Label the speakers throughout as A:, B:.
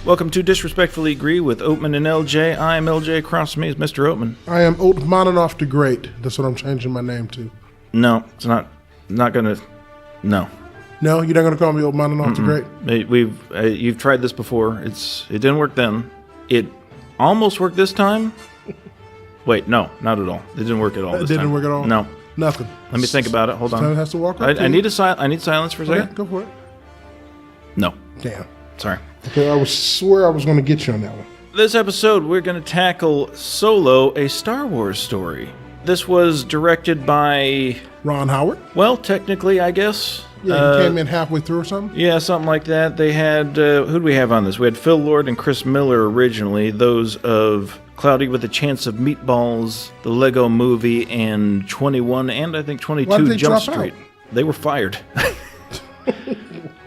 A: Welcome to Disrespectfully Agree with Oatman and LJ. I am LJ. Across from me is Mr. Oatman.
B: I am Oatmananoff the Great. That's what I'm changing my name to.
A: No, it's not gonna. No.
B: No, you're not gonna call me Oatmananoff the Great.
A: You've tried this before. It didn't work then. It almost worked this time. Wait, no, not at all. It didn't work at all.
B: It didn't work at all.
A: No,
B: nothing.
A: Let me think about it. Hold on.
B: Someone has to walk up.
A: I need silence for a second.
B: Okay, go for it.
A: No.
B: Damn.
A: Sorry.
B: Okay, I swear I was going to get you on that one.
A: This episode, we're going to tackle Solo, a Star Wars story. This was directed by...
B: Ron Howard?
A: Well, technically, I guess.
B: Yeah, he came in halfway through or something?
A: Yeah, something like that. They had... who do we have on this? We had Phil Lord and Chris Miller originally. Those of Cloudy with a Chance of Meatballs, the Lego Movie, and 21, and I think 22 Jump Street. They were fired.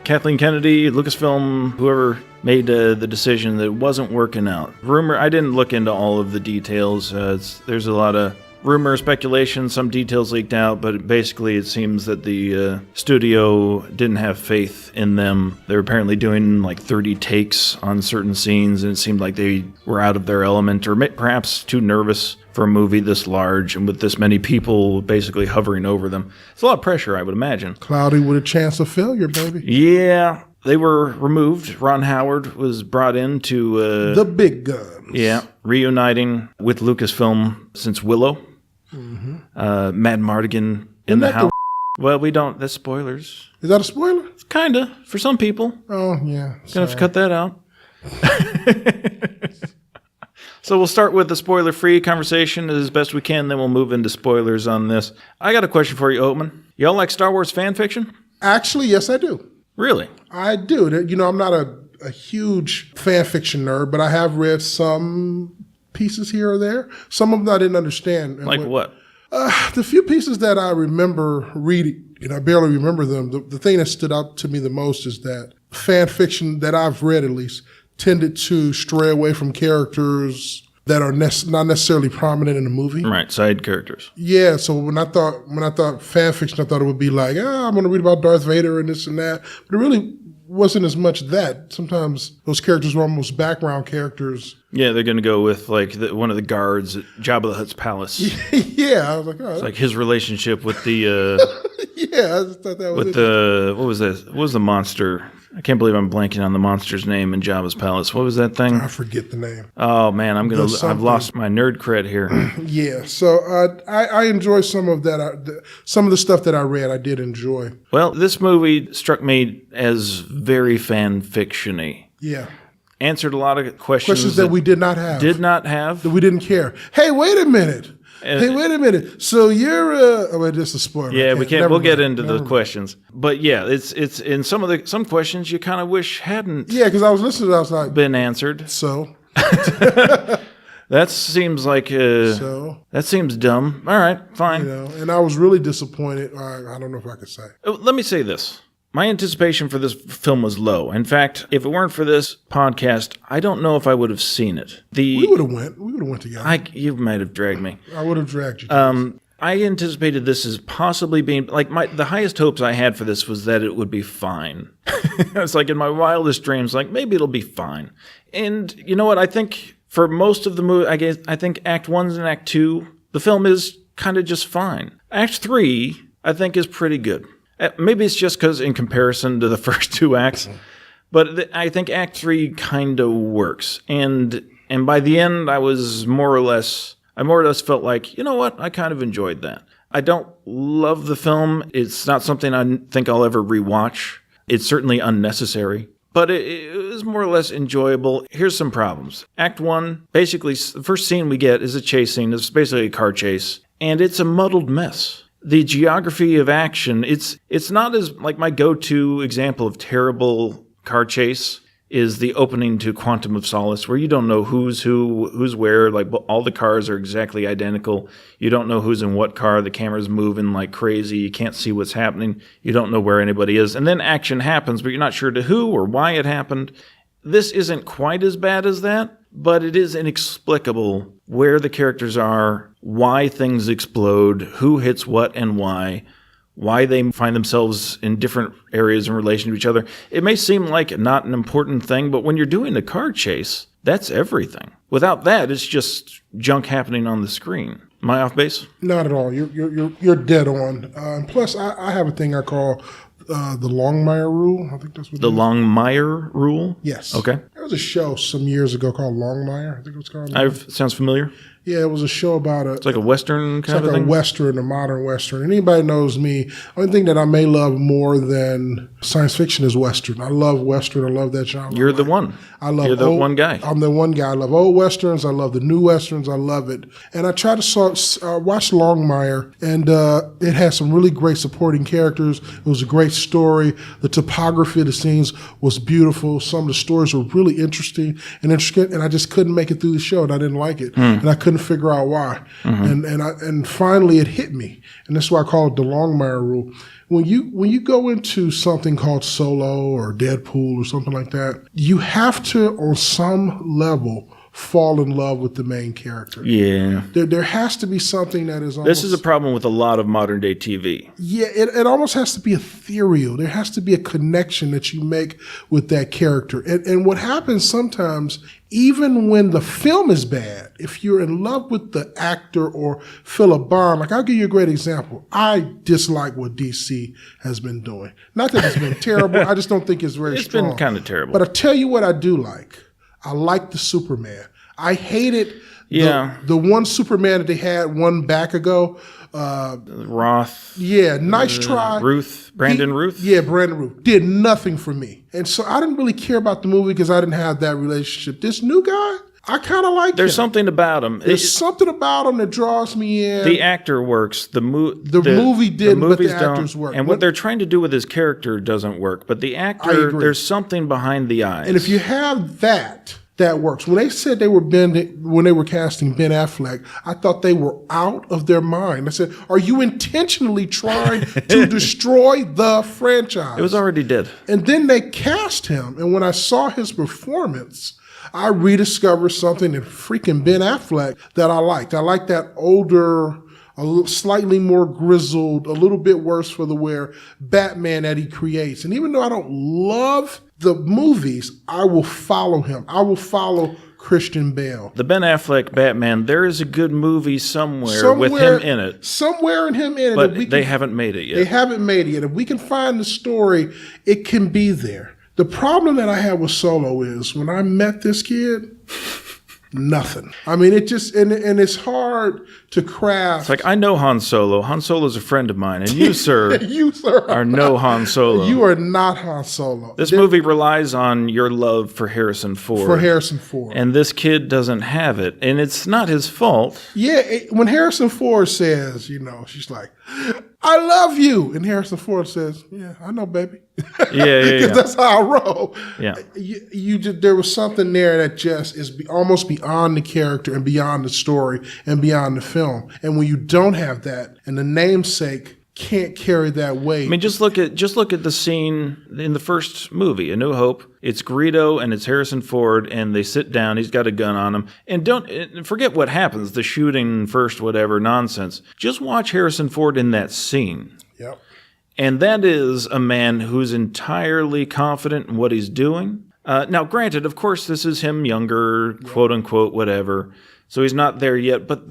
A: Kathleen Kennedy, Lucasfilm, whoever made the decision that it wasn't working out. I didn't look into all of the details. There's a lot of rumor, speculation, some details leaked out, but basically it seems that the studio didn't have faith in them. They were apparently doing like 30 takes on certain scenes, and it seemed like they were out of their element, or perhaps too nervous for a movie this large and with this many people basically hovering over them. It's a lot of pressure, I would imagine.
B: Cloudy with a chance of failure, baby.
A: Yeah. They were removed. Ron Howard was brought in to...
B: the big guns.
A: Yeah. Reuniting with Lucasfilm since Willow. Mm-hmm. Mad Mardigan in the house. Well, we don't... That's spoilers.
B: Is that a spoiler?
A: Kinda. For some people.
B: Oh, yeah.
A: Gonna have to cut that out. So we'll start with the spoiler-free conversation as best we can, then we'll move into spoilers on this. I got a question for you, Oatman. Y'all like Star Wars fan fiction?
B: Actually, yes, I do.
A: Really?
B: I do. You know, I'm not a huge fan fiction nerd, but I have read some pieces here or there. Some of them I didn't understand.
A: Like what?
B: The few pieces that I remember reading, and I barely remember them, the thing that stood out to me the most is that fan fiction that I've read, at least, tended to stray away from characters that are not necessarily prominent in the movie.
A: Right, side characters.
B: Yeah, so when I thought fan fiction, I thought it would be like, I'm going to read about Darth Vader and this and that. But it really wasn't as much that. Sometimes those characters were almost background characters.
A: Yeah, they're going to go with like one of the guards at Jabba the Hutt's palace.
B: Yeah, I was like, all right.
A: It's like his relationship with the...
B: yeah, I just thought that was
A: with the... What was that? What was the monster? I can't believe I'm blanking on the monster's name in Jabba's palace. What was that thing?
B: I forget the name.
A: Oh man, I've lost my nerd cred here.
B: Yeah, so I enjoy some of that. Some of the stuff that I read, I did enjoy.
A: Well, this movie struck me as very fan fiction-y.
B: Yeah.
A: Answered a lot of questions
B: that we did not have.
A: That
B: we didn't care. Hey, wait a minute. So you're this is a spoiler.
A: Yeah, we'll get into the questions. But yeah, it's in some questions you kind of wish hadn't.
B: Yeah, because I was listening, I was like,
A: been answered.
B: So
A: that seems like that seems dumb. All right, fine.
B: And I was really disappointed. I don't know if I could say.
A: Let me say this. My anticipation for this film was low. In fact, if it weren't for this podcast, I don't know if I would have seen it. We would have went together. You might have dragged me.
B: I would have dragged you.
A: I anticipated this as possibly being like the highest hopes I had for this was that it would be fine. It's like in my wildest dreams, like maybe it'll be fine. And you know what? I think for most of the movie, I think Act 1 and Act 2, the film is kind of just fine. Act 3, I think, is pretty good. Maybe it's just because in comparison to the first two acts, but I think Act 3 kind of works. And by the end, I more or less felt like, you know what, I kind of enjoyed that. I don't love the film. It's not something I think I'll ever rewatch. It's certainly unnecessary, but it was more or less enjoyable. Here's some problems. Act 1, basically, the first scene we get is a chase scene. It's basically a car chase, and it's a muddled mess. The geography of action, it's not as, like my go-to example of terrible car chase is the opening to Quantum of Solace, where you don't know who's where, like all the cars are exactly identical. You don't know who's in what car, the camera's moving like crazy, you can't see what's happening, you don't know where anybody is, and then action happens, but you're not sure to who or why it happened. This isn't quite as bad as that, but it is inexplicable where the characters are, why things explode, who hits what and why, why they find themselves in different areas in relation to each other. It may seem like not an important thing, but when you're doing a car chase, that's everything. Without that, it's just junk happening on the screen. Am I off base?
B: Not at all. You're dead on. And plus, I have a thing I call the Longmire rule. I think that's what
A: The Longmire rule?
B: Yes.
A: Okay.
B: There was a show some years ago called Longmire. I think it was called.
A: Sounds familiar.
B: Yeah, it was a show about
A: It's like a Western kind of
B: like
A: thing?
B: a Western, a modern Western. Anybody knows me, only thing that I may love more than science fiction is Western. I love Western. I love that genre.
A: You're the one.
B: I love
A: You're the one guy.
B: I'm the one guy. I love old Westerns. I love the new Westerns. I love it. And I tried to watch Longmire, and it had some really great supporting characters. It was a great story. The topography of the scenes was beautiful. Some of the stories were really interesting and intricate, and I just couldn't make it through the show, and I didn't like it. And I couldn't figure out why. And finally it hit me. And that's why I call it the Longmire rule. When you go into something called Solo or Deadpool or something like that, you have to, on some level, fall in love with the main character.
A: Yeah.
B: There has to be something that is almost...
A: This is a problem with a lot of modern day TV.
B: Yeah, it almost has to be ethereal. There has to be a connection that you make with that character. And what happens sometimes, even when the film is bad, if you're in love with the actor or feel a bond, like I'll give you a great example. I dislike what DC has been doing. Not that it's been terrible. I just don't think it's very strong.
A: It's been kind of terrible.
B: But I'll tell you what I do like. I like the Superman. I hated the one Superman that they had one back ago.
A: Roth.
B: Yeah, nice try.
A: Brandon Ruth?
B: Yeah, Brandon Ruth. Did nothing for me. And so I didn't really care about the movie because I didn't have that relationship. This new guy, I kind of like him.
A: There's something about him.
B: There's something about him that draws me in.
A: The actor works. The movie
B: didn't, but the
A: don't.
B: actors work.
A: And what they're trying to do with his character doesn't work. But the actor, there's something behind the eyes.
B: And if you have that works. When they said when they were casting Ben Affleck, I thought they were out of their mind. I said, are you intentionally trying to destroy the franchise?
A: It was already dead.
B: And then they cast him. And when I saw his performance, I rediscovered something in freaking Ben Affleck that I liked. I like that older, slightly more grizzled, a little bit worse for the wear Batman that he creates. And even though I don't love the movies, I will follow him. I will follow Christian Bale.
A: The Ben Affleck Batman, there is a good movie somewhere with him in it.
B: Somewhere in him in it.
A: But they haven't made it yet.
B: They haven't made it yet. If we can find the story, it can be there. The problem that I have with Solo is when I met this kid, nothing. I mean, it just, and it's hard to craft.
A: It's like, I know Han Solo. Han Solo's a friend of mine. And you, sir, are no Han Solo.
B: You are not Han Solo.
A: This movie relies on your love for Harrison Ford. And this kid doesn't have it. And it's not his fault.
B: Yeah, when Harrison Ford says, she's like, I love you. And Harrison Ford says, yeah, I know, baby.
A: Yeah.
B: Because that's how I roll.
A: Yeah.
B: There was something there that just is almost beyond the character and beyond the story and beyond the film. And when you don't have that and the namesake can't carry that weight.
A: I mean, just look at the scene in the first movie, A New Hope. It's Greedo and it's Harrison Ford, and they sit down. He's got a gun on him, and don't forget what happens. The shooting first, whatever nonsense. Just watch Harrison Ford in that scene.
B: Yep.
A: And that is a man who's entirely confident in what he's doing. Now, granted, of course, this is him younger, quote unquote, whatever. So he's not there yet, but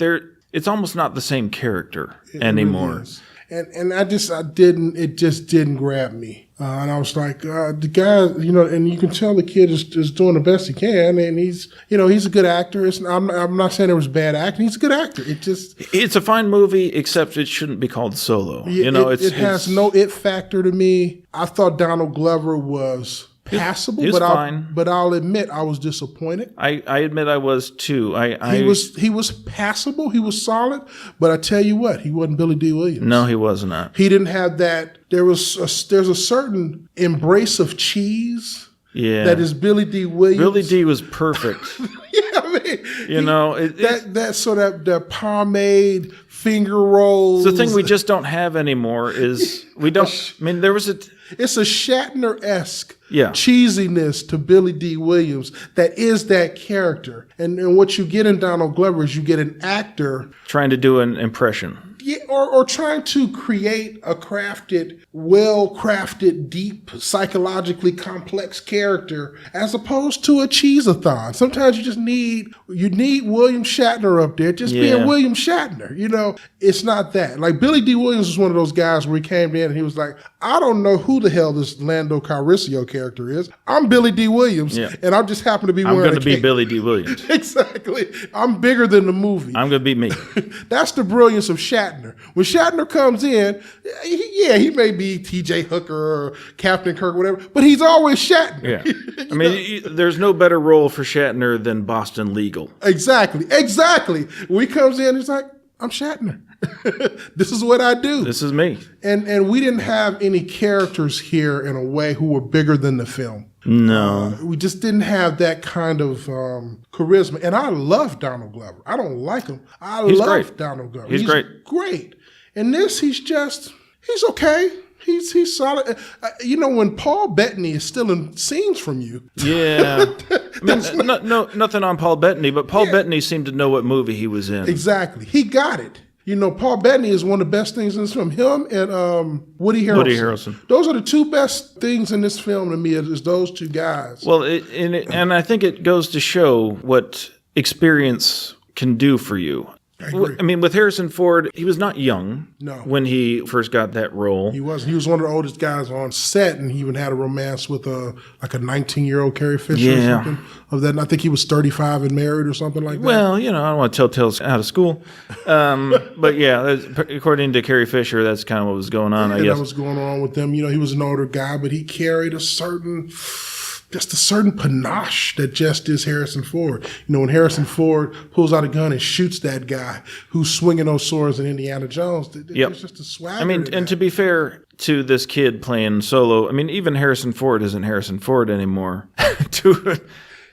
A: it's almost not the same character anymore.
B: Really is. And it just didn't grab me. And I was like, the guy, and you can tell the kid is doing the best he can. And he's a good actor. I'm not saying it was bad acting. He's a good actor.
A: It's a fine movie, except it shouldn't be called Solo.
B: It has no it factor to me. I thought Donald Glover was passable, but I'll admit I was disappointed.
A: I admit I was too.
B: He was passable. He was solid, but I tell you what, he wasn't Billy D. Williams.
A: No, he was not.
B: He didn't have that. There's a certain embrace of cheese.
A: Yeah,
B: that is Billy D. Williams.
A: Billy D. was perfect.
B: Yeah, I mean, that pomade finger rolls.
A: The thing we just don't have anymore is we don't. I mean, there was a.
B: It's a Shatner-esque
A: yeah.
B: cheesiness to Billy D. Williams that is that character. And what you get in Donald Glover is you get an actor
A: trying to do an impression.
B: Yeah, or trying to create a well-crafted, deep, psychologically complex character as opposed to a cheese-a-thon. Sometimes you just need William Shatner up there just being William Shatner. You know, it's not that. Like Billy D. Williams was one of those guys where he came in and he was like, I don't know who the hell this Lando Calrissian character is. I'm Billy D. Williams, and I just happen to be wearing a cape.
A: I'm going to be Billy D. Williams.
B: Exactly. I'm bigger than the movie.
A: I'm going to be me.
B: That's the brilliance of Shatner. When Shatner comes in, he may be T.J. Hooker or Captain Kirk, whatever, but he's always Shatner.
A: Yeah. I mean, there's no better role for Shatner than Boston Legal.
B: Exactly. When he comes in, he's like, I'm Shatner. This is what I do.
A: This is me.
B: And we didn't have any characters here in a way who were bigger than the film.
A: No.
B: We just didn't have that kind of charisma. And I love Donald Glover. I don't like him. He's love great. Donald Glover.
A: He's great.
B: Great. And this, he's okay. He's solid. When Paul Bettany is stealing scenes from you.
A: Yeah. I mean, nothing on Paul Bettany, but Paul Bettany seemed to know what movie he was in.
B: Exactly. He got it. Paul Bettany is one of the best things in this film. Him and Woody Harrelson. Those are the two best things in this film to me, is those two guys.
A: Well, and I think it goes to show what experience can do for you. I mean, with Harrison Ford, he was not young when he first got that role.
B: He was one of the oldest guys on set, and he even had a romance with a 19-year-old Carrie Fisher or something of that. And I think he was 35 and married or something like that.
A: Well, I don't want to tell tales out of school. But yeah, according to Carrie Fisher, that's kind of what was going on, I guess.
B: That was going on with them. He was an older guy, but he carried a certain panache that just is Harrison Ford. When Harrison Ford pulls out a gun and shoots that guy who's swinging those swords in Indiana Jones, there's just a swagger.
A: I mean, and to be fair to this kid playing Solo, I mean, even Harrison Ford isn't Harrison Ford anymore to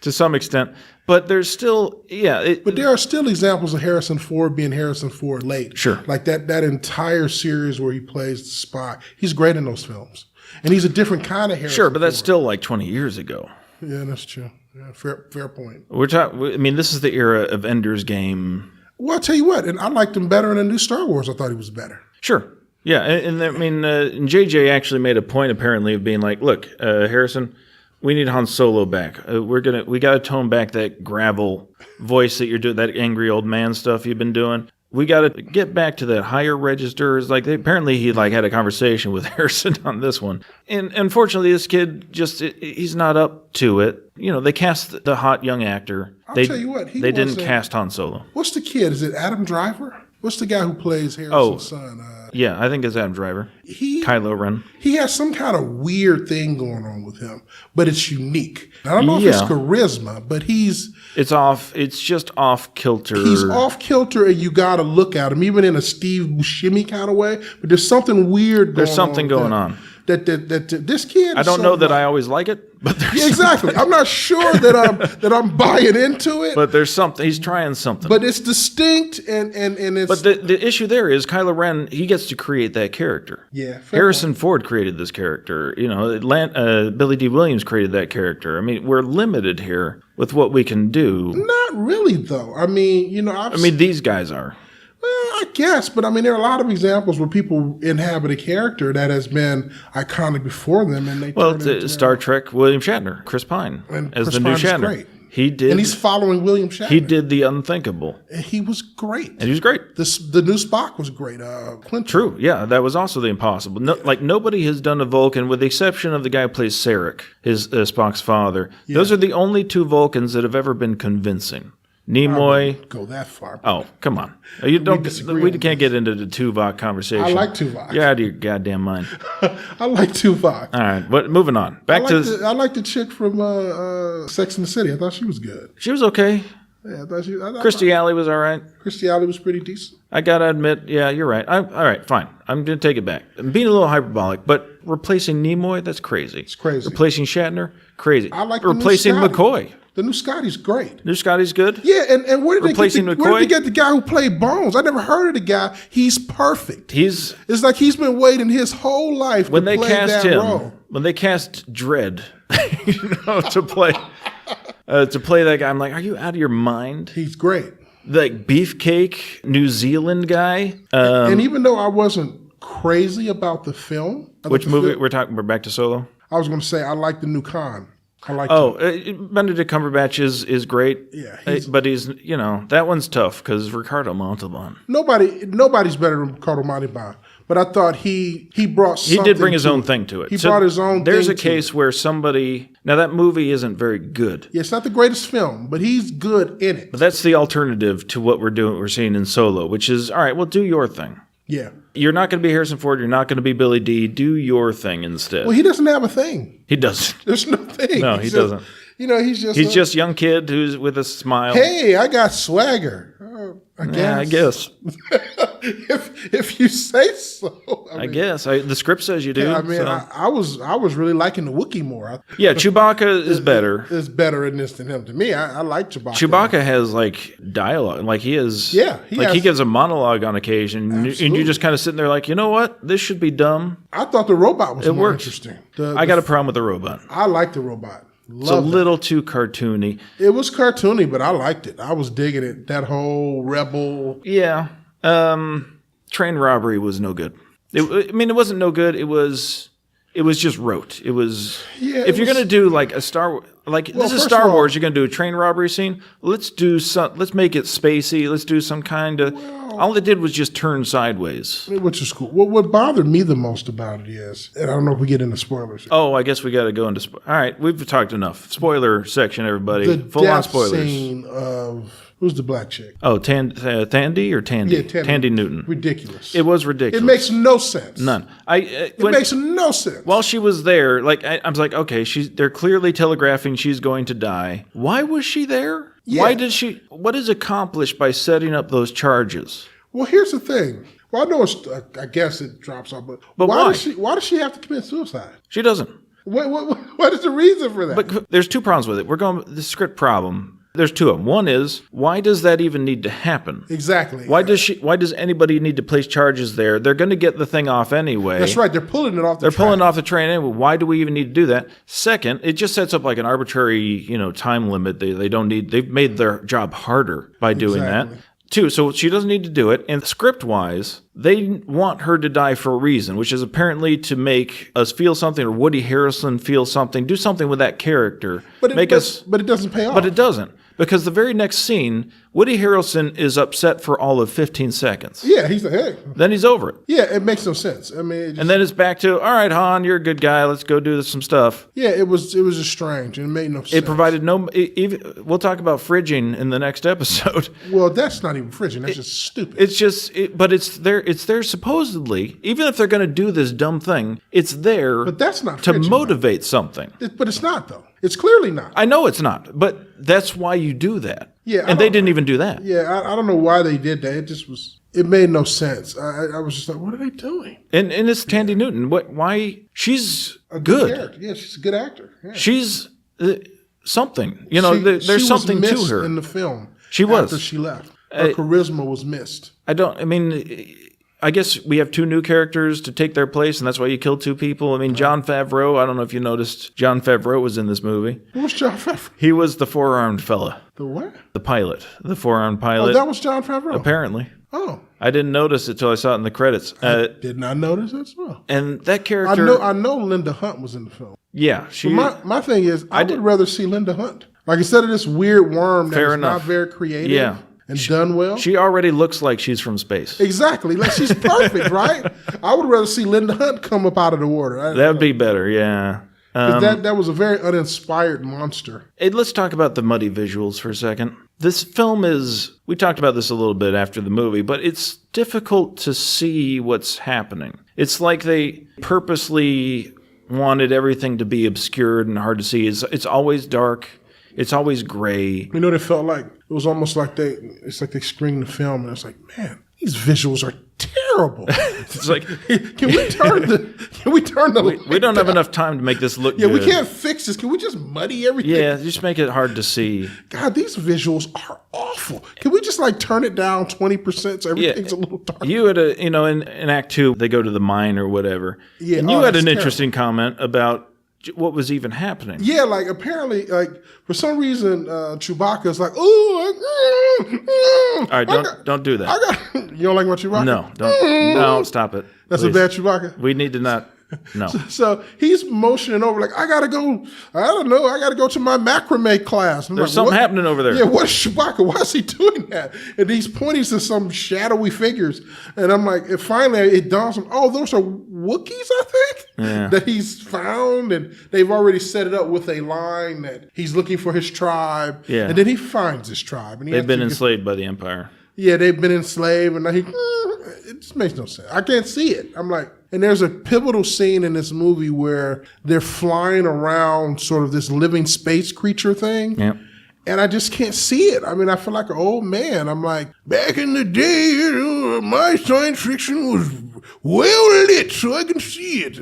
A: some extent. But there's still, but
B: there are still examples of Harrison Ford being Harrison Ford late.
A: Sure.
B: Like that entire series where he plays the spy. He's great in those films. And he's a different kind of Harrison.
A: Sure, but that's still like 20 years ago.
B: Yeah, that's true. Yeah, fair point.
A: I mean, this is the era of Ender's Game.
B: Well, I'll tell you what, and I liked him better in the new Star Wars. I thought he was better.
A: Sure. Yeah, and JJ actually made a point apparently of being like, look, Harrison, we need Han Solo back. We got to tone back that gravel voice that you're doing, that angry old man stuff you've been doing. We got to get back to that higher registers. Apparently he had a conversation with Harrison on this one. And unfortunately, this kid he's not up to it. They cast the hot young actor.
B: I'll tell you what.
A: They didn't cast Han Solo.
B: What's the kid? Is it Adam Driver? What's the guy who plays Harrison's son?
A: Yeah, I think it's Adam Driver. Kylo Ren.
B: He has some kind of weird thing going on with him, but it's unique. I don't know if it's charisma, but
A: it's off. It's just off kilter.
B: He's off kilter, and you got to look at him, even in a Steve Buscemi kind of way. But there's something weird.
A: There's something going on.
B: That this kid.
A: I don't know that I always like it, but
B: exactly. I'm not sure that I'm buying into it.
A: But there's something. He's trying something.
B: But it's distinct, and it's.
A: But the issue there is Kylo Ren. He gets to create that character.
B: Yeah.
A: Harrison Ford created this character. Billy D. Williams created that character. I mean, we're limited here with what we can do.
B: Not really, though. I mean,
A: these guys are.
B: Well, I guess, but there are a lot of examples where people inhabit a character that has been iconic before them, and they
A: Star Trek, William Shatner, Chris Pine as the new Shatner.
B: Great.
A: He did,
B: and he's following William Shatner.
A: He did the unthinkable.
B: And he was great.
A: And he was great.
B: The new Spock was great. Clinton.
A: True, yeah, that was also the impossible. Nobody has done a Vulcan, with the exception of the guy who plays Sarek, his Spock's father. Yeah. Those are the only two Vulcans that have ever been convincing. Nimoy.
B: I wouldn't go that far.
A: Oh, come on. We can't get into the Tuvok conversation.
B: I like Tuvok.
A: You're out of your goddamn mind.
B: I like Tuvok.
A: All right, but moving on. I
B: like the chick from Sex and the City. I thought she was good.
A: She was okay.
B: Yeah, I thought
A: Kirstie Alley was all right.
B: Kirstie Alley was pretty decent.
A: I gotta admit, yeah, you're right. All right, fine. I'm gonna take it back. I'm being a little hyperbolic, but replacing Nimoy, that's crazy.
B: It's crazy.
A: Replacing Shatner, crazy.
B: I like
A: replacing McCoy.
B: The new Scotty's great.
A: New Scotty's good?
B: Yeah, and where did
A: where
B: did they get the guy who played Bones? I never heard of the guy. He's perfect.
A: It's
B: like he's been waiting his whole life to play that role.
A: When they cast Dredd, to play that guy, I'm like, are you out of your mind?
B: He's great.
A: like beefcake New Zealand guy.
B: And even though I wasn't crazy about the film,
A: Which movie we're back to Solo?
B: I was going to say I like the new Khan. I like.
A: Benedict Cumberbatch is great.
B: Yeah,
A: but he's that one's tough because Ricardo Montalban.
B: Nobody's better than Ricardo Montalban. But I thought he brought something.
A: He did bring his own thing to it.
B: He brought his own.
A: There's a case where somebody now that movie isn't very good.
B: Yeah, it's not the greatest film, but he's good in it.
A: But that's the alternative to what we're seeing in Solo, which is all right. Well, do your thing.
B: Yeah.
A: You're not going to be Harrison Ford. You're not going to be Billy D. Do your thing instead.
B: Well, he doesn't have a thing.
A: He doesn't.
B: There's no thing.
A: No, he doesn't.
B: He's
A: just a young kid who's with a smile.
B: Hey, I got swagger. I guess.
A: Yeah, I guess.
B: if you say so.
A: I guess. The script says you do.
B: Yeah, I was really liking the Wookiee more.
A: Chewbacca is better.
B: Is better in this than him. To me, I like Chewbacca.
A: Chewbacca has like dialogue. Like he is.
B: Yeah.
A: He gives a monologue on occasion.
B: Absolutely.
A: And you're just kind of sitting there like, you know what? This should be dumb.
B: I thought the robot was more interesting.
A: I got a problem with the robot.
B: I like the robot.
A: It's a little too cartoony.
B: It was cartoony, but I liked it. I was digging it. That whole rebel.
A: Yeah. Train robbery was no good. It wasn't no good. It was just rote. It was. Yeah. If you're gonna do like a this is Star Wars, you're gonna do a train robbery scene. Let's make it spacey. Let's do some kind of. All it did was just turn sideways,
B: which is cool. What bothered me the most about it is, and I don't know if we get into spoilers.
A: Oh, I guess we got to go into. All right, we've talked enough. Spoiler section, everybody.
B: The
A: Full on
B: death
A: spoilers.
B: Scene of who's the black chick?
A: Oh, Tandy or Tandy?
B: Yeah,
A: Tandy Newton.
B: Ridiculous.
A: It was ridiculous.
B: It makes no sense.
A: None.
B: It makes no sense.
A: While she was there, I was like, okay, they're clearly telegraphing she's going to die. Why was she there? Yeah. Why did she? What is accomplished by setting up those charges?
B: Well, here's the thing. Well, I know I guess it drops off, but why does she have to commit suicide?
A: She doesn't.
B: What is the reason for that?
A: But there's two problems with it. We're going the script problem. There's two of them. One is, why does that even need to happen?
B: Exactly.
A: Why does anybody need to place charges there? They're going to get the thing off anyway.
B: That's right. They're pulling it off the train.
A: They're pulling off the train anyway. Why do we even need to do that? Second, it just sets up like an arbitrary, time limit. They've made their job harder by doing that. Two, so she doesn't need to do it. And script-wise, they want her to die for a reason, which is apparently to make us feel something, or Woody Harrelson feel something, do something with that character.
B: But it doesn't pay off.
A: But it doesn't. Because the very next scene, Woody Harrelson is upset for all of 15 seconds.
B: Yeah, he's like, hey.
A: Then he's over it.
B: Yeah, it makes no sense. And
A: then it's back to, all right, Han, you're a good guy. Let's go do some stuff.
B: Yeah, it was just strange, and it made no sense.
A: It provided we'll talk about fridging in the next episode.
B: Well, that's not even fridging. That's just stupid.
A: It's just, but it's there supposedly, even if they're going to do this dumb thing, it's there
B: but that's not
A: to motivate something.
B: But it's not, though. It's clearly not.
A: I know it's not, but that's why you do that.
B: Yeah,
A: and they didn't even do that.
B: Yeah, I don't know why they did that. It just was. It made no sense. I was just like, what are they doing?
A: And it's Tandy Newton. Why? She's good.
B: Character. Yeah, she's a good actor. Yeah.
A: She's something. There's something
B: was
A: to
B: missed
A: her
B: in the film.
A: She was
B: after she left. Her charisma was missed.
A: I guess we have two new characters to take their place, and that's why you killed two people. Jon Favreau, I don't know if you noticed, Jon Favreau was in this movie.
B: Who was Jon Favreau?
A: He was the four-armed fella.
B: The what?
A: The pilot. The four-armed pilot.
B: Oh, that was Jon Favreau?
A: Apparently.
B: Oh.
A: I didn't notice it till I saw it in the credits.
B: I did not notice that as well.
A: And that character...
B: I know Linda Hunt was in the film.
A: Yeah.
B: My thing is, I would rather see Linda Hunt. Like, instead of this weird worm that's not very creative.
A: Yeah.
B: And done well.
A: She already looks like she's from space.
B: Exactly. Like, she's perfect, right? I would rather see Linda Hunt come up out of the water.
A: That would be better, yeah.
B: That was a very uninspired monster.
A: Hey, let's talk about the muddy visuals for a second. This film we talked about this a little bit after the movie, but it's difficult to see what's happening. It's like they purposely wanted everything to be obscured and hard to see. It's always dark. It's always gray.
B: You know what it felt like? It was almost like they screened the film and it's like, man, these visuals are terrible.
A: It's like,
B: can we turn the
A: we don't have enough time to make this look good.
B: Yeah, we can't fix this. Can we just muddy everything?
A: Yeah, just make it hard to see.
B: God, these visuals are awful. Can we just turn it down 20% so everything's a little dark?
A: You had in Act 2, they go to the mine or whatever. Yeah, and you had an interesting comment about what was even happening.
B: Yeah, like apparently, like for some reason, Chewbacca's like, ooh.
A: All right, don't do that.
B: You don't like my Chewbacca?
A: No, don't. No, stop it.
B: That's
A: please.
B: a bad Chewbacca.
A: We need to not. No.
B: So he's motioning over like, I gotta go. I don't know. I gotta go to my macrame class.
A: There's something happening over there.
B: Yeah, what's Chewbacca? Why is he doing that? And he's pointing to some shadowy figures. And I'm like, and finally it dawns on, oh, those are Wookiees, I think, that he's found. And they've already set it up with a line that he's looking for his tribe.
A: Yeah.
B: And then he finds his tribe. And
A: They've been enslaved by the Empire.
B: Yeah, they've been enslaved. And it just makes no sense. I can't see it. I'm like, and there's a pivotal scene in this movie where they're flying around sort of this living space creature thing.
A: Yeah.
B: And I just can't see it. I mean, I feel like an old man. I'm like, back in the day, you know, my science fiction was well lit, so I can see it.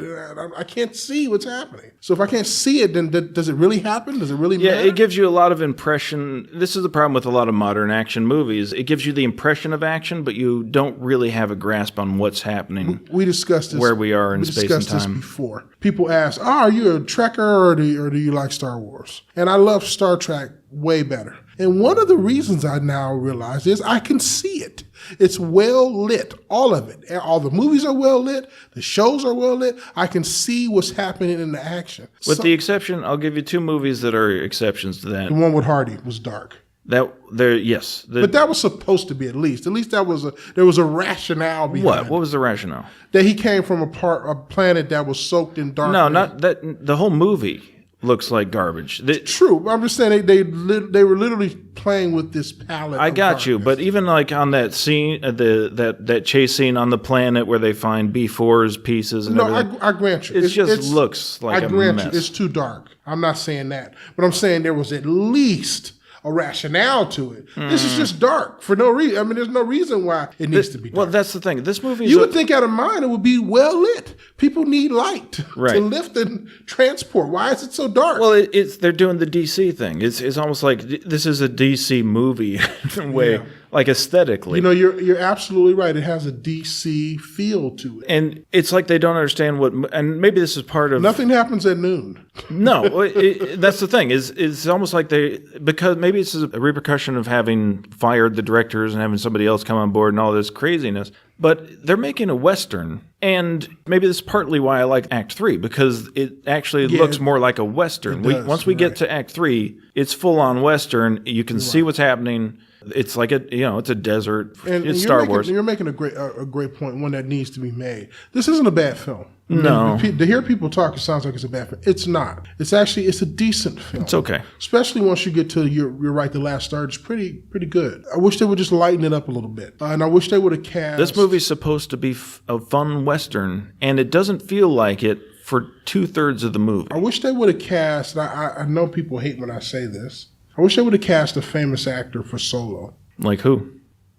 B: I can't see what's happening. So if I can't see it, then does it really happen? Does it really matter?
A: Yeah, it gives you a lot of impression. This is the problem with a lot of modern action movies. It gives you the impression of action, but you don't really have a grasp on what's happening.
B: We discussed this.
A: Where we are in space and time.
B: We discussed this before. People ask, are you a Trekker or do you like Star Wars? And I love Star Trek way better. And one of the reasons I now realize is I can see it. It's well lit, all of it. All the movies are well lit. The shows are well lit. I can see what's happening in the action.
A: With the exception, I'll give you two movies that are exceptions to that.
B: The one with Hardy was dark.
A: Yes.
B: But that was supposed to be at least. At least there was a rationale behind it.
A: What was the rationale?
B: That he came from a planet that was soaked in darkness.
A: No, not that. The whole movie looks like garbage.
B: True. I'm just saying they were literally playing with this palette.
A: I got you, but even like on that scene, that chase scene on the planet where they find B4's pieces and everything.
B: I grant you.
A: It just looks like a mess.
B: I grant you, it's too dark. I'm not saying that, but I'm saying there was at least a rationale to it. This is just dark for no reason. I mean, there's no reason why it needs to be dark.
A: Well, that's the thing. This movie
B: you would think out of mind it would be well lit. People need light to lift and transport. Why is it so dark?
A: Well, they're doing the DC thing. It's almost like this is a DC movie in a way, like aesthetically.
B: You know, you're absolutely right. It has a DC feel to it.
A: And it's like they don't understand and maybe this is part of...
B: Nothing happens at noon.
A: No, that's the thing. It's almost like because maybe it's a repercussion of having fired the directors and having somebody else come on board and all this craziness. But they're making a Western, and maybe this is partly why I like Act 3, because it actually looks more like a Western. Once we get to Act 3, it's full-on Western. You can see what's happening. It's like it's a desert. It's Star Wars.
B: You're making a great point, one that needs to be made. This isn't a bad film.
A: No.
B: To hear people talk, it sounds like it's a bad film. It's not. It's a decent film.
A: It's okay.
B: Especially once you get to you're right. The last third is pretty good. I wish they would just lighten it up a little bit, and I wish they would have cast.
A: This movie's supposed to be a fun Western, and it doesn't feel like it for 2/3 of the movie.
B: I wish they would have cast. I know people hate when I say this. I wish they would have cast a famous actor for Solo.
A: Like who?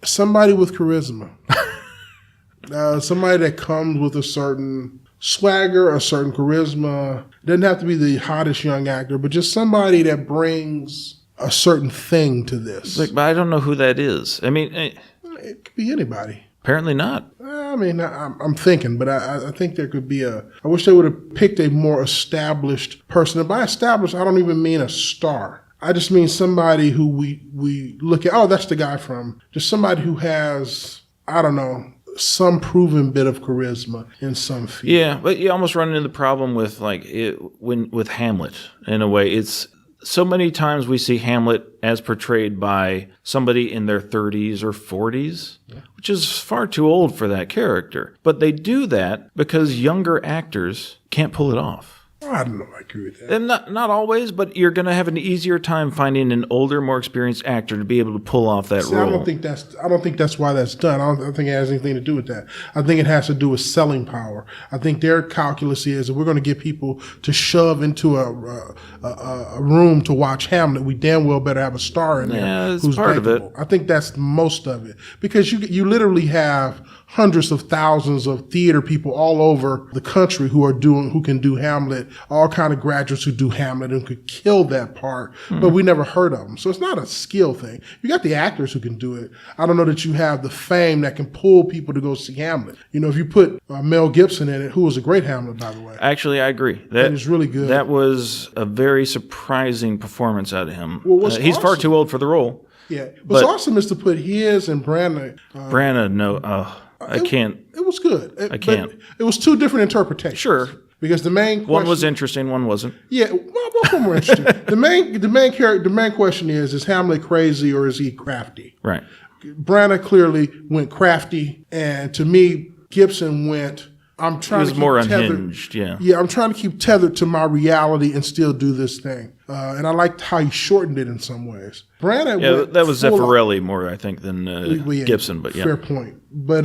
B: Somebody with charisma. Somebody that comes with a certain swagger, a certain charisma. Doesn't have to be the hottest young actor, but just somebody that brings a certain thing to this.
A: But I don't know who that is. I mean,
B: it could be anybody.
A: Apparently not.
B: I mean, I'm thinking, but I think there could be I wish they would have picked a more established person. And by established, I don't even mean a star. I just mean somebody who we look at, oh, that's the guy from, just somebody who has, I don't know, some proven bit of charisma in some field.
A: Yeah, but you almost run into the problem with with Hamlet in a way. It's so many times we see Hamlet as portrayed by somebody in their 30s or 40s, which is far too old for that character. But they do that because younger actors can't pull it off.
B: I don't know. I agree with that.
A: And not always, but you're going to have an easier time finding an older, more experienced actor to be able to pull off that role.
B: I don't think that's why that's done. I don't think it has anything to do with that. I think it has to do with selling power. I think their calculus is that we're going to get people to shove into a room to watch Hamlet. We damn well better have a star in there who's
A: part of it.
B: I think that's most of it, because you literally have hundreds of thousands of theater people all over the country who can do Hamlet all kind of graduates who do Hamlet and could kill that part, but we never heard of them. So it's not a skill thing. You got the actors who can do it. I don't know that you have the fame that can pull people to go see Hamlet. You know, if you put Mel Gibson in it, who was a great Hamlet, by the way.
A: Actually, I agree. That
B: is really good.
A: That was a very surprising performance out of him.
B: Well,
A: he's far too old for the role.
B: Yeah. What's awesome is to put his and Branagh.
A: I can't.
B: It was good.
A: I can't.
B: It was two different interpretations.
A: Sure.
B: Because the main question,
A: one was interesting, one wasn't.
B: Yeah, well, both of them were interesting. the main question is Hamlet crazy or is he crafty?
A: Right.
B: Branagh clearly went crafty, and to me, Gibson went. I'm trying
A: he was
B: to keep
A: more
B: tethered.
A: Unhinged. Yeah.
B: Yeah, I'm trying to keep tethered to my reality and still do this thing. And I liked how he shortened it in some ways. Branagh
A: that was Zeffirelli more, I think, than Gibson. But yeah,
B: fair point. But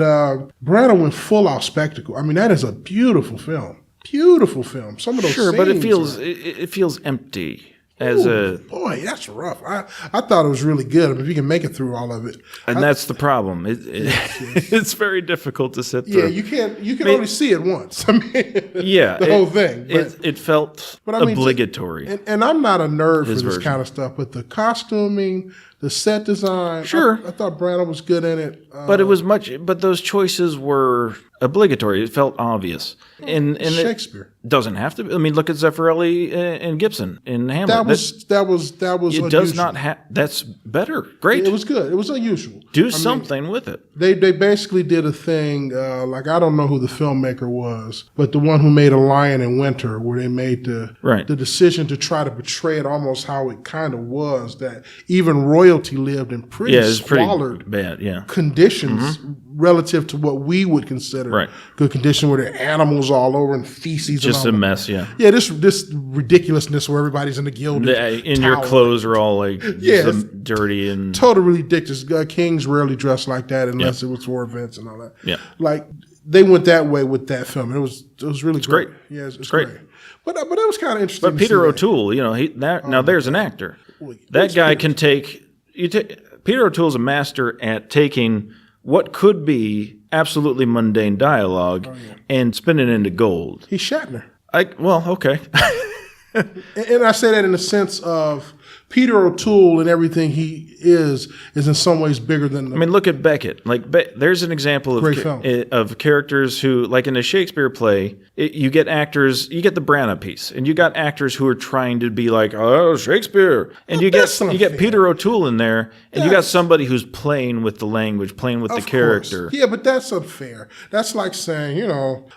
B: Branagh went full out spectacle. I mean, that is a beautiful film. Beautiful film. Some of those scenes
A: but it feels empty.
B: Boy, that's rough. I thought it was really good. I mean, if you can make it through all of it,
A: and that's the problem. It's very difficult to sit through.
B: Yeah, you can't. You can only see it once. I mean,
A: the
B: whole thing.
A: It felt obligatory.
B: And I'm not a nerd for this kind of stuff, but the costuming, the set design.
A: Sure,
B: I thought Branagh was good in it.
A: But it was much. But those choices were obligatory. It felt obvious. And
B: Shakespeare
A: doesn't have to. I mean, look at Zeffirelli and Gibson in Hamlet.
B: That was. It
A: unusual. Does not have. That's better. Great.
B: It was good. It was unusual.
A: Do something with it.
B: They basically did a thing. Like I don't know who the filmmaker was, but the one who made A Lion in Winter, where they made the decision to try to portray it almost how it kind of was. That even royalty lived in pretty squalid,
A: bad,
B: conditions relative to what we would consider good condition, where there are animals all over and feces.
A: Just
B: and all
A: a mess, yeah.
B: Yeah, this ridiculousness where everybody's in the gilded
A: your clothes are all like dirty and
B: totally ridiculous. Kings rarely dress like that unless it was for events and all that.
A: Yeah,
B: like they went that way with that film. It was really great. Yeah, it's great. But it was kind of interesting.
A: But Peter O'Toole, you know, now there's an actor. That guy can take. Peter O'Toole's a master at taking what could be absolutely mundane dialogue and spinning it into gold.
B: He's Shatner.
A: Okay.
B: And I say that in the sense of Peter O'Toole and everything he is in some ways bigger than.
A: I mean, look at Beckett. Like, there's an example of characters who, like in a Shakespeare play, you get actors. You get the Branagh piece, and you got actors who are trying to be like, oh, Shakespeare, and you get Peter O'Toole in there, and you got somebody who's playing with the language, playing with the character.
B: Course. Yeah, but that's unfair. That's like saying,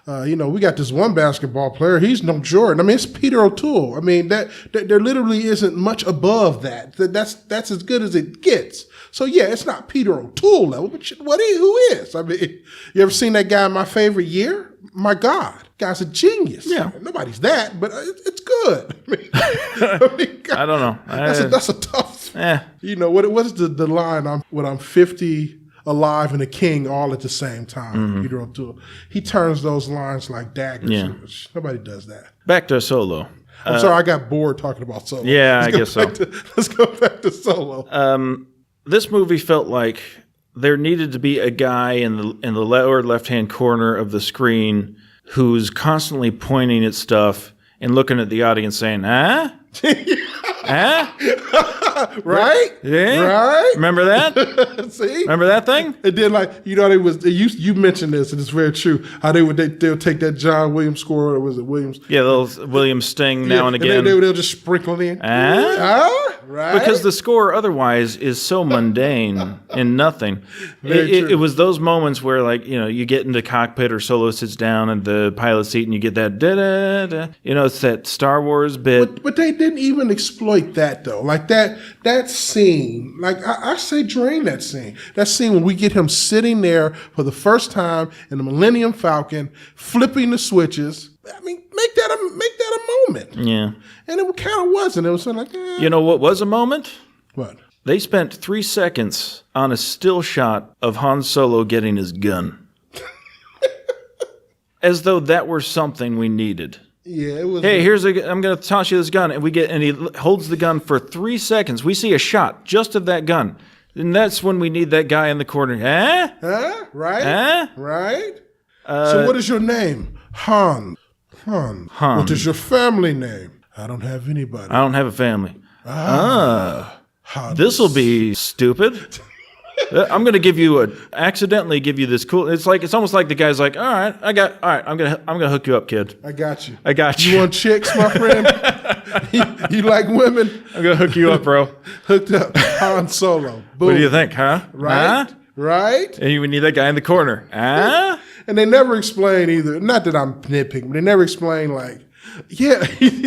B: we got this one basketball player. He's no Jordan. I mean, it's Peter O'Toole. I mean, that there literally isn't much above that. That's as good as it gets. So yeah, it's not Peter O'Toole level, but who is? I mean, you ever seen that guy in My Favorite Year? My God, guy's a genius.
A: Yeah,
B: nobody's that, but it's good. I mean, God,
A: I don't know.
B: That's a tough. What is the line? I'm 50. Alive and a king all at the same time. Peter O'Toole. He turns those lines like daggers. Yeah. Nobody does that.
A: Back to Solo.
B: I'm sorry, I got bored talking about Solo.
A: Yeah, I guess so.
B: Let's go back to Solo.
A: This movie felt like there needed to be a guy in the lower left-hand corner of the screen who's constantly pointing at stuff and looking at the audience saying, huh? Huh?
B: Right?
A: Yeah.
B: Right?
A: Remember that?
B: See?
A: Remember that thing?
B: It did you mentioned this, and it's very true. How they'll take that John Williams score, or was it Williams?
A: Yeah, they'll Williams sting now and again.
B: And they'll just sprinkle it in. Right?
A: Because the score otherwise is so mundane and nothing. It was those moments where, like, you get into cockpit or Solo sits down in the pilot seat and you get that da-da-da. It's that Star Wars bit.
B: But they didn't even exploit that, though. Like that scene, like I say drain that scene. That scene when we get him sitting there for the first time in the Millennium Falcon, flipping the switches. I mean, make that a moment.
A: Yeah.
B: And it kind of wasn't. It was sort of like,
A: You know what was a moment?
B: What?
A: They spent 3 seconds on a still shot of Han Solo getting his gun. As though that were something we needed.
B: Yeah, it was.
A: Hey, I'm going to toss you this gun, and he holds the gun for 3 seconds. We see a shot just of that gun, and that's when we need that guy in the corner. Huh?
B: Right?
A: Huh?
B: Right? So what is your name? Han. Han. What is your family name? I don't have anybody.
A: I don't have a family.
B: Han.
A: This'll be stupid. I'm going to accidentally give you this cool. It's almost like the guy's like, all right, I'm gonna hook you up, kid.
B: I got you.
A: You.
B: You want chicks, my friend? you like women?
A: I'm gonna hook you up, bro.
B: Hooked up. Han Solo. Boom.
A: What do you think, huh?
B: Right.
A: Huh?
B: Right.
A: And you need that guy in the corner. Huh?
B: And they never explain either. Not that I'm nitpicking, but they never explain like, yeah,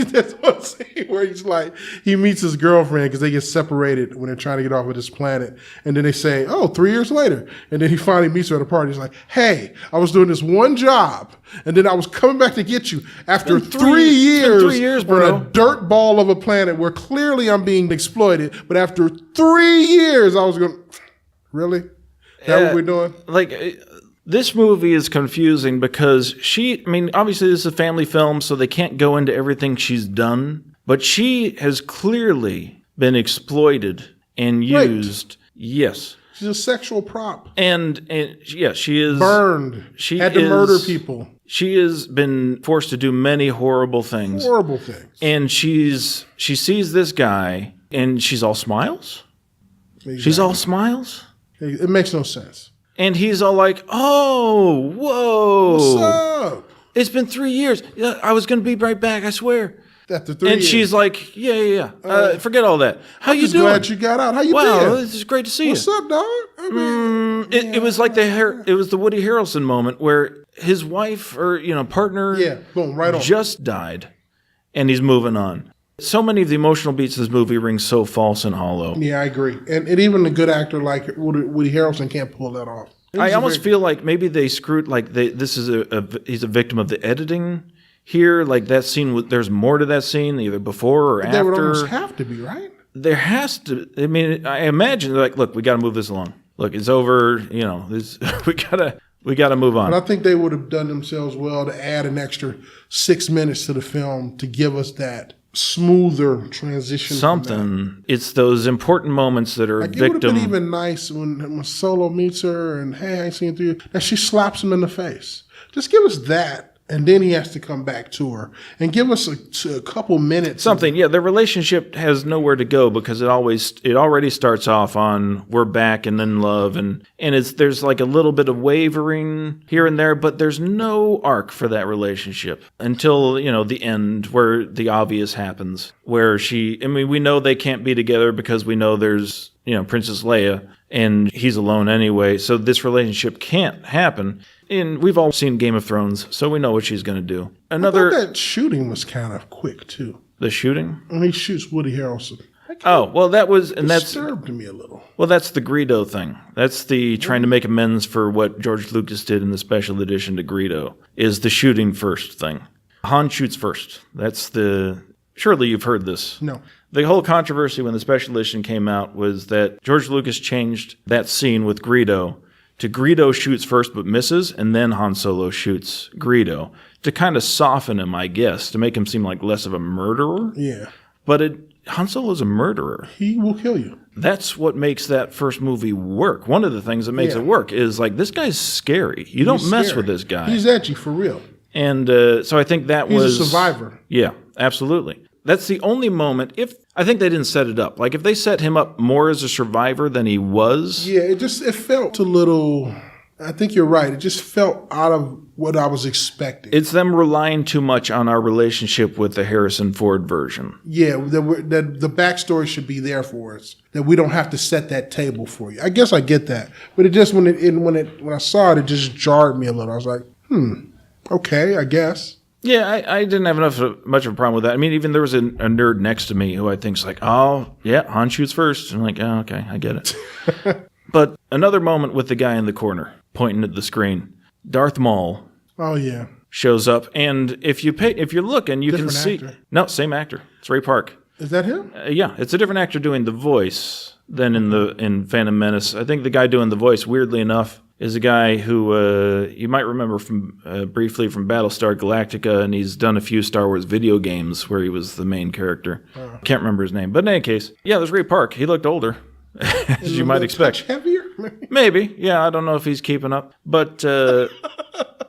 B: that's one scene where he's like, he meets his girlfriend because they get separated when they're trying to get off of this planet. And then they say, 3 years later. And then he finally meets her at a party. He's like, hey, I was doing this one job. And then I was coming back to get you after 3 years,
A: 3 years, bro.
B: on a dirt ball of a planet where clearly I'm being exploited. But after 3 years, I was going, really? That what we're doing?
A: This movie is confusing because obviously this is a family film, so they can't go into everything she's done, but she has clearly been exploited and used. Right. Yes.
B: She's a sexual prop.
A: And yeah, she is
B: burned. She had to murder people. She
A: has been forced to do many horrible things.
B: Horrible things. And
A: she sees this guy and she's all smiles. Exactly. She's all smiles.
B: It makes no sense.
A: And he's all like, oh, whoa.
B: What's up?
A: It's been 3 years. I was going to be right back, I swear.
B: After 3 years.
A: And she's like, yeah. Forget all that. How you doing?
B: Glad you got out. How you doing?
A: Wow, this is great to see you.
B: What's up, dog?
A: It was like it was the Woody Harrelson moment where his wife or partner
B: boom, right on.
A: just died, and he's moving on. So many of the emotional beats of this movie ring so false and hollow.
B: Yeah, I agree. And even a good actor like Woody Harrelson can't pull that off.
A: I almost feel like maybe they screwed, he's a victim of the editing here. Like that scene, there's more to that scene, either before or after.
B: There would almost have to be, right?
A: There has to. I mean, I imagine they're like, look, we got to move this along. Look, it's over. We gotta move on.
B: But I think they would have done themselves well to add an extra 6 minutes to the film to give us that smoother transition.
A: Something. It's those important moments that are
B: It would have been even nice when Solo meets her and, hey, I ain't seen you. And she slaps him in the face. Just give us that. And then he has to come back to her and give us a couple minutes.
A: Something, yeah. The relationship has nowhere to go because it already starts off on we're back and in love, and there's like a little bit of wavering here and there, but there's no arc for that relationship until the end where the obvious happens, where we know they can't be together because we know there's Princess Leia and he's alone anyway, so this relationship can't happen. And we've all seen Game of Thrones, so we know what she's going to do.
B: I thought that shooting was kind of quick, too.
A: The shooting?
B: When he shoots Woody Harrelson.
A: Oh, well, that was... and that's
B: disturbed me a little.
A: Well, that's the Greedo thing. That's the trying to make amends for what George Lucas did in the special edition to Greedo, is the shooting first thing. Han shoots first. That's the... Surely you've heard this.
B: No.
A: The whole controversy when the special edition came out was that George Lucas changed that scene with Greedo to Greedo shoots first but misses, and then Han Solo shoots Greedo to kind of soften him, I guess, to make him seem like less of a murderer.
B: Yeah.
A: But Han Solo's a murderer.
B: He will kill you.
A: That's what makes that first movie work. One of the things that makes it work is like, this guy's scary. You don't mess with this guy.
B: He's edgy for real.
A: And so I think that
B: He's a survivor.
A: Yeah, absolutely. That's the only moment. I think they didn't set it up. Like if they set him up more as a survivor than he was.
B: Yeah, it felt a little. I think you're right. It just felt out of what I was expecting.
A: It's them relying too much on our relationship with the Harrison Ford version.
B: Yeah, that the backstory should be there for us. That we don't have to set that table for you. I guess I get that, but it just when I saw it, it just jarred me a little. I was like, okay, I guess.
A: Yeah, I didn't have much of a problem with that. I mean, even there was a nerd next to me who I think's like, oh, yeah, Han shoots first. I'm like, oh, okay, I get it. But another moment with the guy in the corner pointing at the screen, Darth Maul.
B: Oh yeah,
A: shows up, and if you're looking, you can see.
B: Actor.
A: No, same actor. It's Ray Park.
B: Is that him?
A: Yeah, it's a different actor doing the voice than in Phantom Menace. I think the guy doing the voice, weirdly enough, is a guy who you might remember from briefly from Battlestar Galactica, and he's done a few Star Wars video games where he was the main character. Can't remember his name, but in any case, yeah, there's Ray Park. He looked older, as you might expect.
B: Heavier,
A: maybe. Yeah, I don't know if he's keeping up, but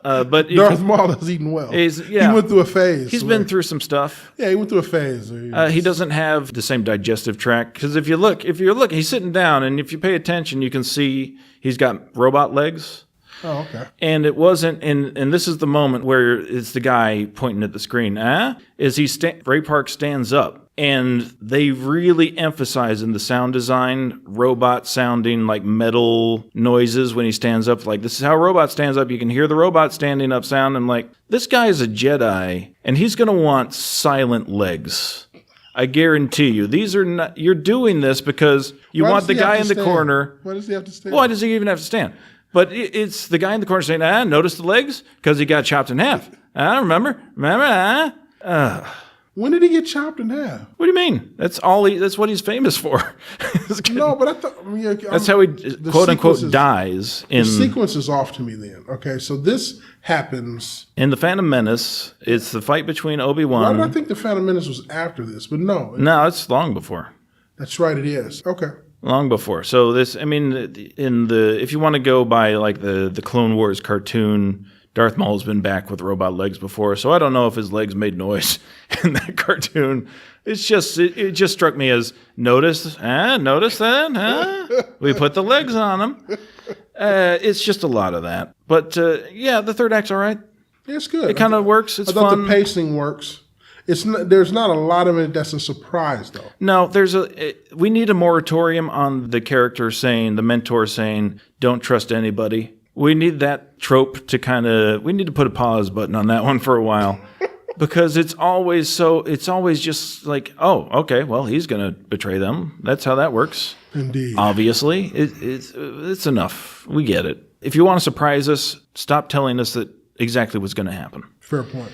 A: But
B: Darth Maul is eating well. He went through a phase.
A: He's been through some stuff.
B: Yeah, he went through a phase.
A: He doesn't have the same digestive tract because if you look, he's sitting down, and if you pay attention, you can see he's got robot legs.
B: Oh, okay.
A: And it wasn't, and this is the moment where it's the guy pointing at the screen. Ray Park stands up, and they really emphasize in the sound design robot sounding like metal noises when he stands up. Like, this is how a robot stands up. You can hear the robot standing up sound. And like, this guy is a Jedi, and he's going to want silent legs. I guarantee you. These are not. You're doing this because you want the guy in the corner.
B: Why does he have to stand?
A: Why does he even have to stand? But it's the guy in the corner saying, notice the legs? Because he got chopped in half. Remember?
B: When did he get chopped in half?
A: What do you mean? That's what he's famous for.
B: No, but I thought...
A: that's how he, quote-unquote, dies.
B: The sequence is off to me then. Okay, so this happens...
A: In The Phantom Menace, it's the fight between Obi-Wan...
B: Why did I think The Phantom Menace was after this? But no.
A: No, it's long before.
B: That's right, it is. Okay.
A: Long before. So this, if you want to go by like the Clone Wars cartoon, Darth Maul's been back with robot legs before, so I don't know if his legs made noise in that cartoon. It just struck me as notice that? We put the legs on them. It's just a lot of that. But the third act's all right.
B: Yeah, it's good.
A: It kind of works. It's
B: fun.
A: fun.
B: The pacing works. There's not a lot of it that's a surprise, though.
A: No, we need a moratorium on the character saying, the mentor saying, don't trust anybody. We need that trope to we need to put a pause button on that one for a while. Because it's always just like, oh, okay, well, he's going to betray them. That's how that works.
B: Indeed.
A: Obviously. It's enough. We get it. If you want to surprise us, stop telling us that exactly what's going to happen.
B: Fair point.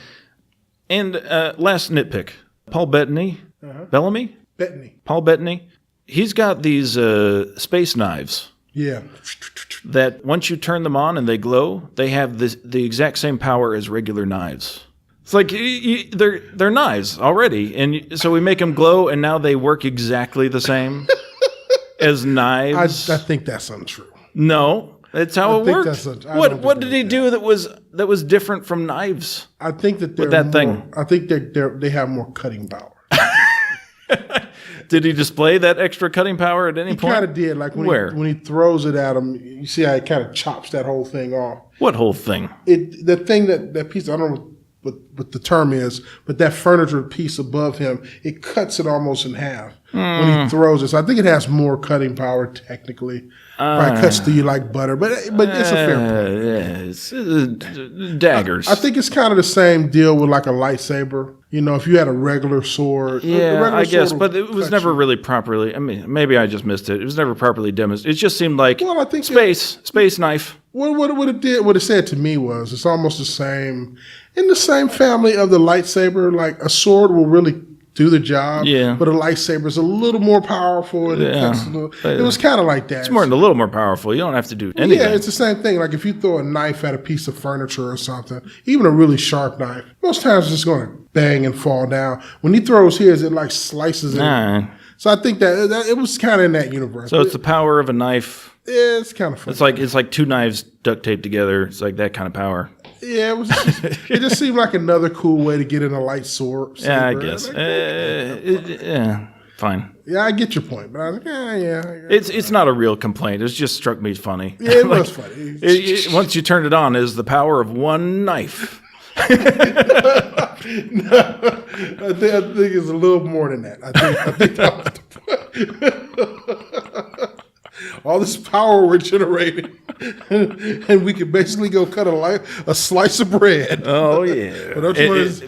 A: And last nitpick, Paul Bettany, Bellamy?
B: Bettany.
A: Paul Bettany. He's got these space knives.
B: Yeah.
A: That once you turn them on and they glow, they have the exact same power as regular knives. It's like they're knives already, and so we make them glow, and now they work exactly the same as knives.
B: I think that's untrue.
A: No. That's how it works. What did he do that was different from knives?
B: I think that I think they have more cutting power.
A: Did he display that extra cutting power at any point?
B: He kind of did. Like when he throws it at him, you see how he kind of chops that whole thing off.
A: What whole thing?
B: The thing that piece. I don't know what the term is, but that furniture piece above him, it cuts it almost in half when he throws it. So I think it has more cutting power technically. Probably cuts to you like butter, but it's a fair point.
A: Yeah, it's daggers.
B: I think it's kind of the same deal with like a lightsaber. You know, if you had a regular sword.
A: Yeah, I guess, but it was never really properly. I mean, maybe I just missed it. It was never properly demonstrated. It just seemed like
B: I think
A: space knife.
B: What it said to me was it's almost the same in the same family of the lightsaber. Like a sword will really do the job, but a lightsaber is a little more powerful. And it was kind of like that.
A: It's more than a little more powerful. You don't have to do anything.
B: Yeah, it's the same thing. Like if you throw a knife at a piece of furniture or something, even a really sharp knife, most times it's just going to bang and fall down. When he throws his, it like slices it. So I think that it was kind of in that universe.
A: So it's the power of a knife.
B: Yeah, it's kind of fun.
A: It's like two knives duct taped together. It's like that kind of power.
B: Yeah, it just seemed like another cool way to get in a light sword.
A: Yeah, I guess. Fine.
B: Yeah, I get your point, but I was like, yeah.
A: It's not a real complaint. It just struck me funny.
B: Yeah, it was funny.
A: Once you turned it on, is the power of one knife.
B: No, I think it's a little more than that. I think that was the point. All this power we're generating, and we can basically go cut a slice of bread.
A: Oh yeah, but here's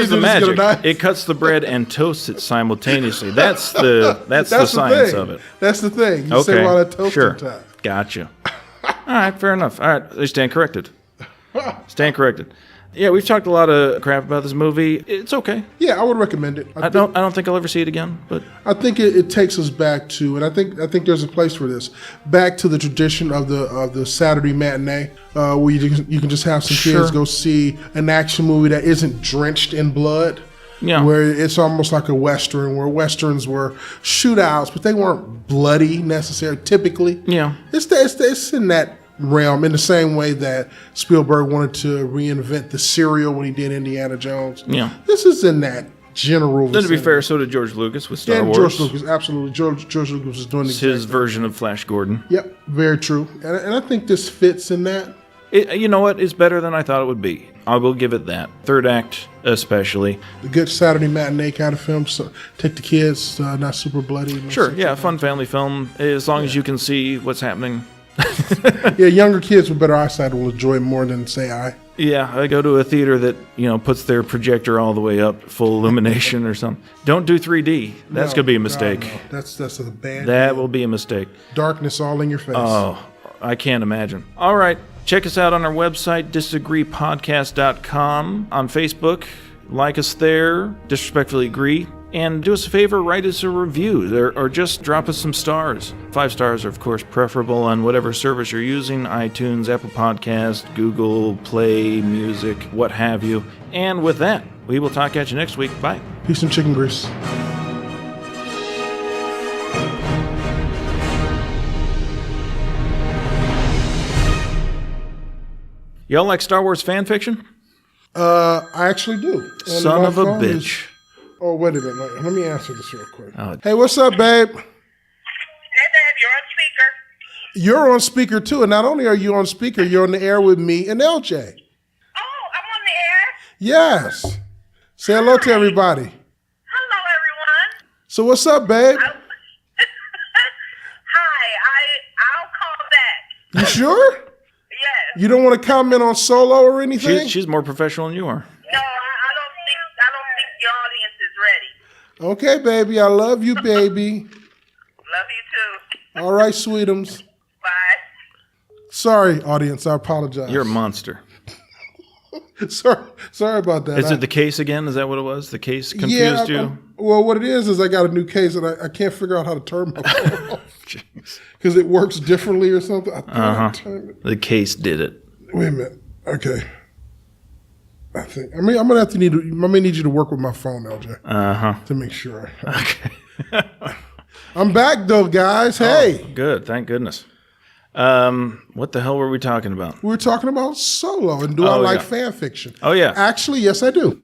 A: the magic: it cuts the bread and toasts it simultaneously. That's the science of it.
B: That's the thing. You save all that toasting time.
A: Gotcha. All right, fair enough. All right, they stand corrected. Stand corrected. Yeah, we've talked a lot of crap about this movie. It's okay.
B: Yeah, I would recommend it.
A: I don't think I'll ever see it again, but
B: I think it takes us back to, and I think there's a place for this, back to the tradition of the Saturday matinee, where you can just have some kids go see an action movie that isn't drenched in blood. Yeah. Where it's almost like a Western, where Westerns were shootouts, but they weren't bloody necessarily, typically.
A: Yeah.
B: It's in that realm in the same way that Spielberg wanted to reinvent the serial when he did Indiana Jones.
A: Yeah.
B: This is in that general
A: Then to be
B: vicinity.
A: fair, so did George Lucas with Star
B: And
A: Wars.
B: George Lucas, absolutely. George Lucas was doing the
A: It's his version of Flash Gordon.
B: Yep, very true. And I think this fits in that.
A: You know what? It's better than I thought it would be. I will give it that. Third act, especially.
B: The good Saturday matinee kind of film. So take the kids, not super bloody.
A: Sure, yeah, fun family film. As long as you can see what's happening.
B: Yeah, younger kids with better eyesight will enjoy it more than, say, I.
A: Yeah, I go to a theater that, puts their projector all the way up, full illumination or something. Don't do 3D. That's going to be a mistake.
B: No. That's a bad
A: That
B: deal.
A: will be a mistake.
B: Darkness all in your face.
A: Oh, I can't imagine. All right. Check us out on our website, disagreepodcast.com. On Facebook, like us there, Disrespectfully Agree. And do us a favor, write us a review or just drop us some stars. 5 stars are, of course, preferable on whatever service you're using, iTunes, Apple Podcast, Google, Play, Music, what have you. And with that, we will talk at you next week. Bye.
B: Peace and chicken grease.
A: Y'all like Star Wars fan fiction?
B: I actually do. And
A: Son
B: my
A: of a
B: phone
A: bitch.
B: Oh, wait a minute. Let me answer this real quick.
A: Oh.
B: Hey, what's up, babe?
C: Hey, babe, you're on speaker.
B: You're on speaker, too. And not only are you on speaker, you're on the air with me and LJ.
C: Oh, I'm on the air.
B: Yes. Say hello to everybody.
C: Hello, everyone.
B: So what's up, babe?
C: Hi, I'll call back.
B: You sure?
C: Yes.
B: You don't want to comment on Solo or anything?
A: She's more professional than you are.
C: No, I don't think the audience is ready.
B: Okay, baby. I love you, baby.
C: Love you too.
B: All right, sweetums.
C: Bye.
B: Sorry, audience. I apologize.
A: You're a monster.
B: Sorry about that.
A: Is it the case again? Is that what it was? The case confused
B: yeah,
A: you?
B: Well, what it is I got a new case and I can't figure out how to turn my phone off. Because it works differently or something. I thought I turned it.
A: The case did it.
B: Wait a minute. Okay. I'm gonna need you to work with my phone, LJ. To make sure.
A: Okay.
B: I'm back though, guys. Hey.
A: Oh, good. Thank goodness. What the hell were we talking about?
B: We were talking about Solo and do I like fan fiction?
A: Oh, yeah.
B: Actually, yes, I do.